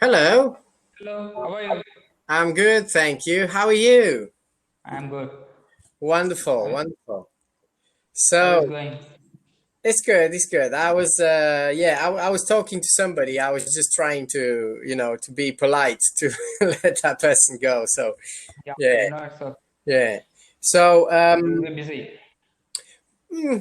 Hello, Hello, how are you? I'm good, thank you. How are you? I'm good. Wonderful, How, wonderful. how is So going? it's good, it's good. I was talking to somebody. I was just trying to, to be polite to let that person go. So Yeah, yeah, so yeah. So you'll be busy.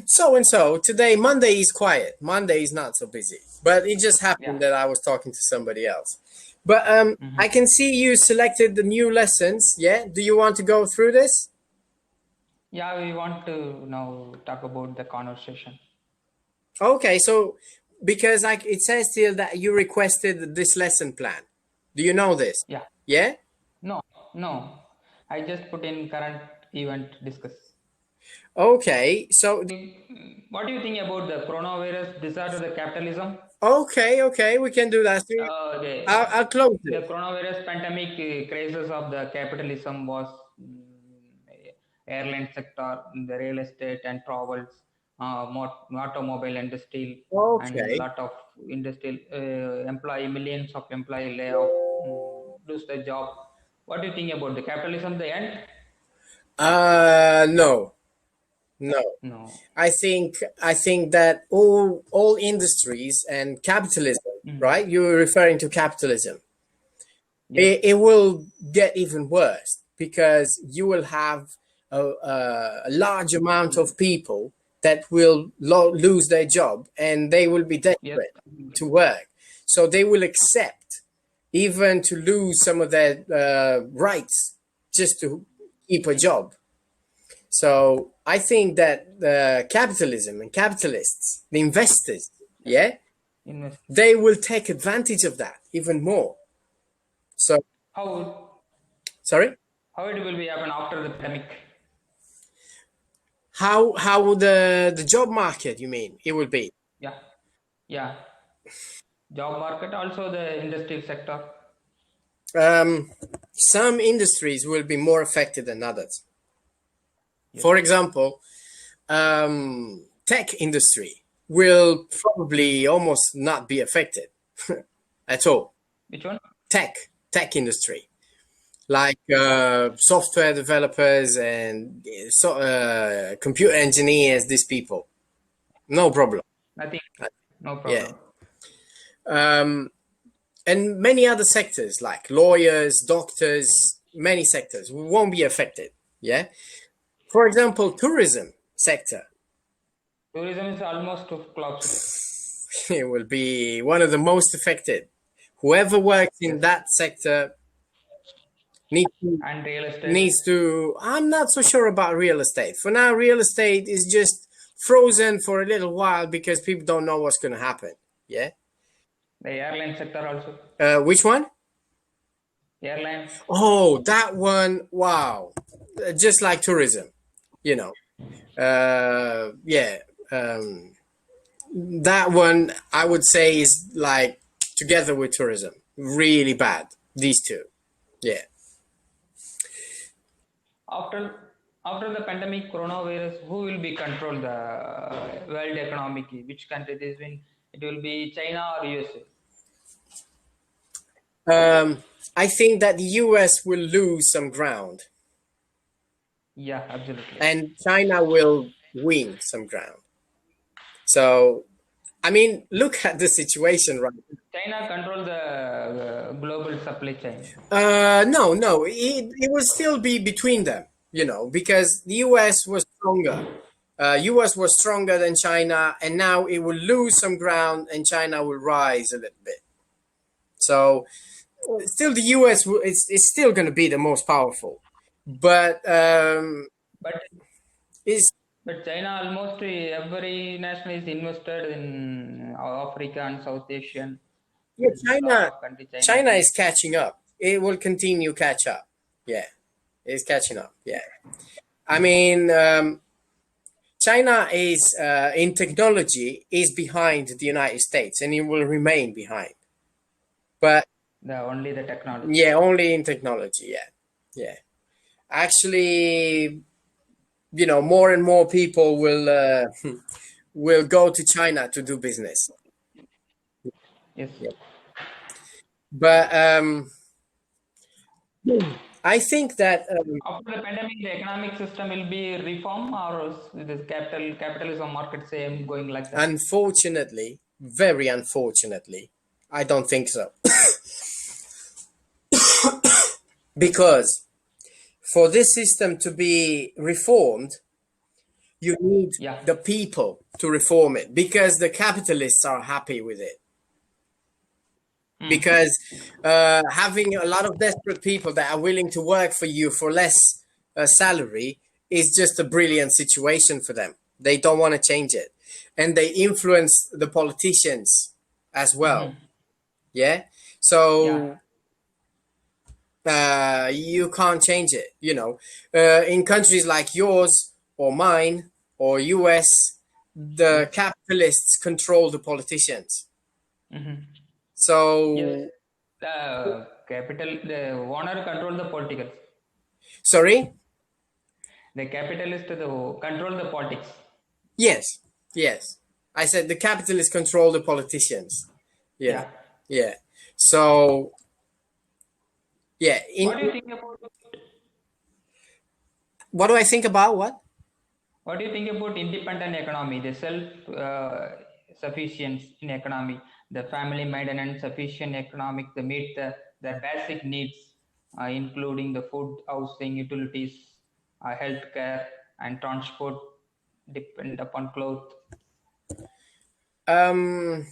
so and so today, Monday is quiet. Monday is not so busy, but it just Yeah. happened that I was talking to somebody else. But hmm I can see you selected the new lessons. Yeah, do you want to go through this? Yeah, we want to now talk about the conversation. Okay, so because like it says here that you requested this lesson plan. Do you know this? Yeah. Yeah? No, no. I just put in current event discuss. Okay. So What do you think about the coronavirus disaster, the capitalism? okay, we can do that. So I'll close The it. coronavirus pandemic crisis of the capitalism was airline sector, the real estate and travels, automobile industry, and Okay. lot of industrial employee, millions of employee lay off, lose their job. What do you think about the capitalism? The end? No. No. No. I think that all industries and capitalism, Mhm. right? You're referring to capitalism. Yes. It will get even worse because you will have a large amount Mm. of people that will lose their job and they will be Yes. desperate to work. So they will accept even to lose some of their rights just to keep a job. So I think that capitalism and capitalists, the investors, Yeah. yeah, Invest. they will take advantage of that even more. So, How sorry? how it will be happen after the pandemic? How would the job market, you mean, it will be? Yeah. Yeah. Job market, also the industrial sector. Um, some industries will be more affected than others. Yes. For example, tech industry will Mm. probably almost not be affected at all. Which one? Tech industry, like software developers and computer engineers, these people, no problem. Nothing. No Yeah. problem. Um, and many other sectors like lawyers, doctors, many sectors won't be affected. Yeah. For example, tourism sector, Tourism is almost closed. it will be one of the most affected. Whoever works in Yes. that sector needs to, And real estate. needs to. I'm not so sure about real estate. For now, real estate is just frozen for a little while because people don't know what's going to happen. Yeah. The airline sector also. Which one? Airline. Oh, that one. Wow. Just like tourism, you know. Yeah. Um, that one I would say is like together with tourism, really bad. These two. Yeah. After the pandemic coronavirus, who will be control the world economic? Which country this will? It will be China or USA? Um, I think that the US will lose some ground Yeah, absolutely. and China will win some ground. So, I mean, look at the situation right China control the global supply chain. No, no, it will still be between them, because the US was stronger. US was stronger than China, and now it will lose some ground, and China will rise a little bit. So, still, the US is still going to be the most powerful, but But is But China almost every nation is invested in Africa and South Asian. yeah, Lot China of country China is China is catching up. It will continue catch up. Yeah, it's catching up. Yeah, I mean. China is in technology is behind the United States, and it will remain behind. But the only the technology. yeah, only in technology. Yeah, yeah. Actually, more and more people will will go to China to do business. Yes. Yeah. But I think that After the pandemic, the economic system will be reformed, or is this capitalism market same going like that? unfortunately, very unfortunately, I don't think so. Because for this system to be reformed, you need Yeah. the people to reform it because the capitalists are happy with it. Hmm. Because having a lot of desperate people that are willing to work for you for less salary is just a brilliant situation for them. They don't want to change it. And they influence the politicians as well. Mm-hmm. Yeah. Yeah. So you can't change it. In countries like yours or mine or US, the Yes. capitalists control the politicians. Mm-hmm. Yes. So, The owner control the politics. sorry. The capitalist control the politics. Yes, yes. I said the capitalists control the politicians. You know, Yeah. yeah. So, yeah. What do you think about What do I think about what? what do you think about independent economy, the self sufficiency in economy, the family maintenance sufficient economic to meet the basic needs, including the food, housing, utilities, healthcare, and transport, depend upon clothes. Um,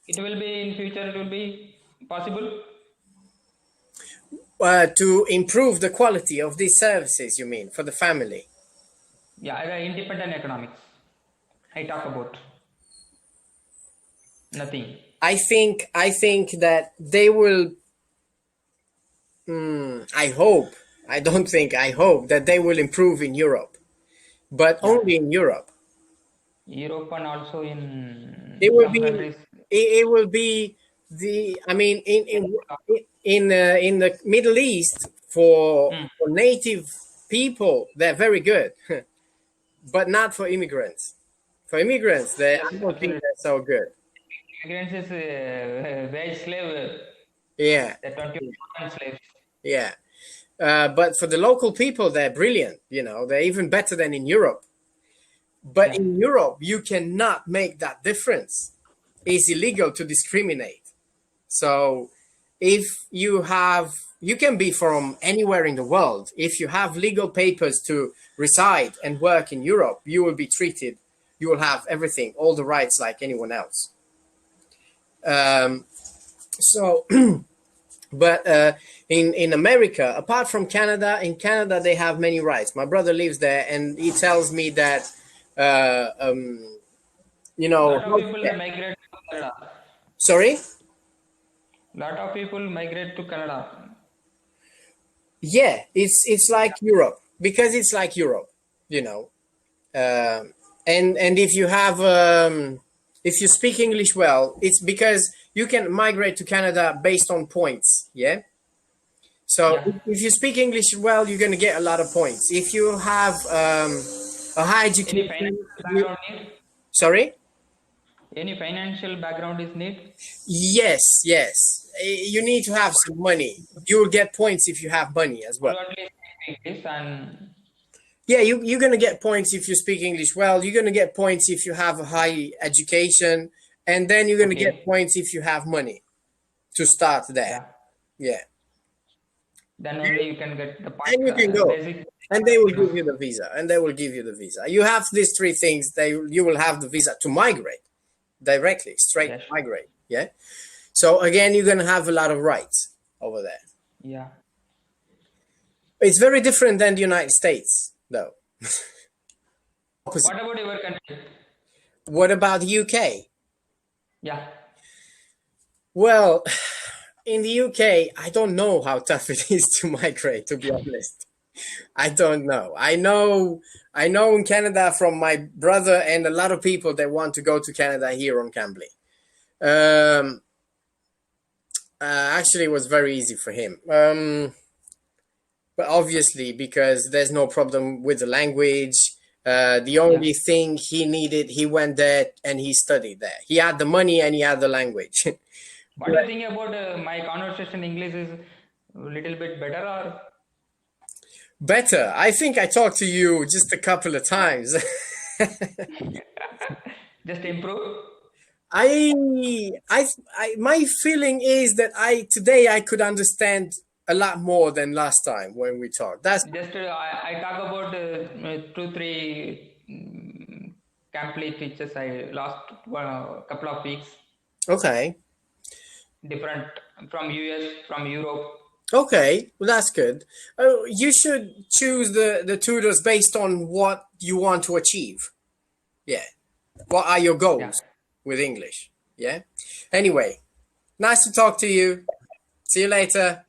It will be in future. It will be possible. to improve the quality of these services, you mean, for the family? Yeah, independent economics. I talk about nothing. I think that they will. I hope. I don't think. I hope that they will improve in Europe, but Yeah, only in Europe. Europe and also It in will some be. countries. It will be the. I mean, in the Middle East Mm. for native people, they're very good, but not for immigrants. For immigrants, Yes, I don't think absolutely. they're so good. Migrants is wage slave, Yeah, the 21 slaves. yeah. But for the local people, they're brilliant. They're even better than in Europe. But Yeah, in Europe, you cannot make that difference. It's illegal to discriminate. So if you can be from anywhere in the world. If you have legal papers to reside and work in Europe, you will be treated, you will have everything, all the rights like anyone else. So, but in America, apart from Canada, in Canada they have many rights. My brother lives there, and he tells me that uh, um, you know, lot of people they migrate to Canada. sorry. Lot of people migrate to Canada. Yeah, it's like Europe because it's like Europe, you know. And if you speak English well, it's because you can migrate to Canada based on points. Yeah. So Yeah. if you speak English well, you're gonna get a lot of points. If you have a high Any education, financial background need? sorry. Any financial background is need? Yes, yes. You need to have some money. You will get points if you have money as well. Fluently speak English and Yeah, you're going to get points if you speak English well. You're going to get points if you have a high education. And then you're going to get okay. points if you have money to start there. Yeah. Yeah. Then only you can get the point. And you can go. Basic And they will enough. give you the visa. And they will give you the visa. You have these three things. You will have the visa to migrate directly, straight Yes. migrate. Yeah. So again, you're going to have a lot of rights over there. Yeah. It's very different than the United States, though. Opposite. What about your country? What about the UK? Yeah. Well, in the UK, I don't know how tough it is to migrate, to be honest. I don't know. I know in Canada from my brother and a lot of people that want to go to Canada here on Cambly. Um, actually, it was very easy for him. But obviously, because there's no problem with the language, the Yeah. only thing he needed, he went there and he studied there. He had the money and he had the language. What do you think about my conversation English is a little bit better or Better. I think I talked to you just a couple of times. just improve? My feeling is that today I could understand a lot more than last time when we talked. That's Just I talk about two, three Cambly teachers I lost couple of weeks, okay. different from US, from Europe. Okay, well, that's good. You should choose the tutors based on what you want to achieve. Yeah. What are your Yeah, goals with English? Yeah. Anyway, nice to talk to you. See you later.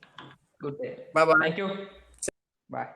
good day. Bye bye. Thank you. Bye.